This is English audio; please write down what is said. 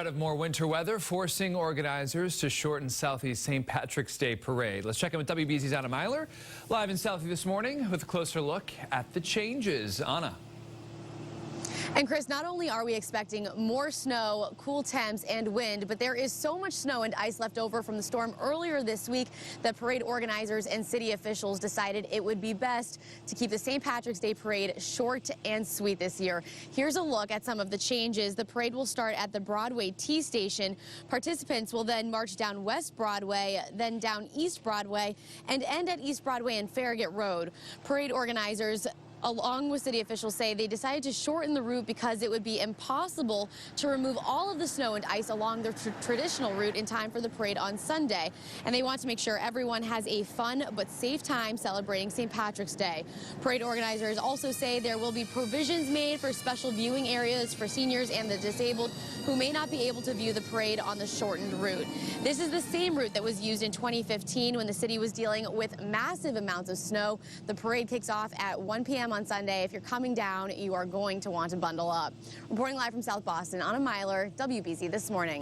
threat of more winter weather forcing organizers to shorten Southeast St. Patrick's Day parade. Let's check in with WBZ's Anna Meiler, live in Southie this morning with a closer look at the changes. Anna. And Chris, not only are we expecting more snow, cool temps and wind, but there is so much snow and ice left over from the storm earlier this week that parade organizers and city officials decided it would be best to keep the St. Patrick's Day parade short and sweet this year. Here's a look at some of the changes. The parade will start at the Broadway T station. Participants will then march down West Broadway, then down East Broadway, and end at East Broadway and Farragut Road. Parade organizers, along with city officials, say they decided to shorten the route because it would be impossible to remove all of the snow and ice along their traditional route in time for the parade on Sunday. And they want to make sure everyone has a fun but safe time celebrating St. Patrick's Day. Parade organizers also say there will be provisions made for special viewing areas for seniors and the disabled who may not be able to view the parade on the shortened route. This is the same route that was used in 2015 when the city was dealing with massive amounts of snow. The parade kicks off at 1 p.m. on Sunday. If you're coming down, you are going to want to bundle up. Reporting live from South Boston, Anna Meiler, WBZ This Morning.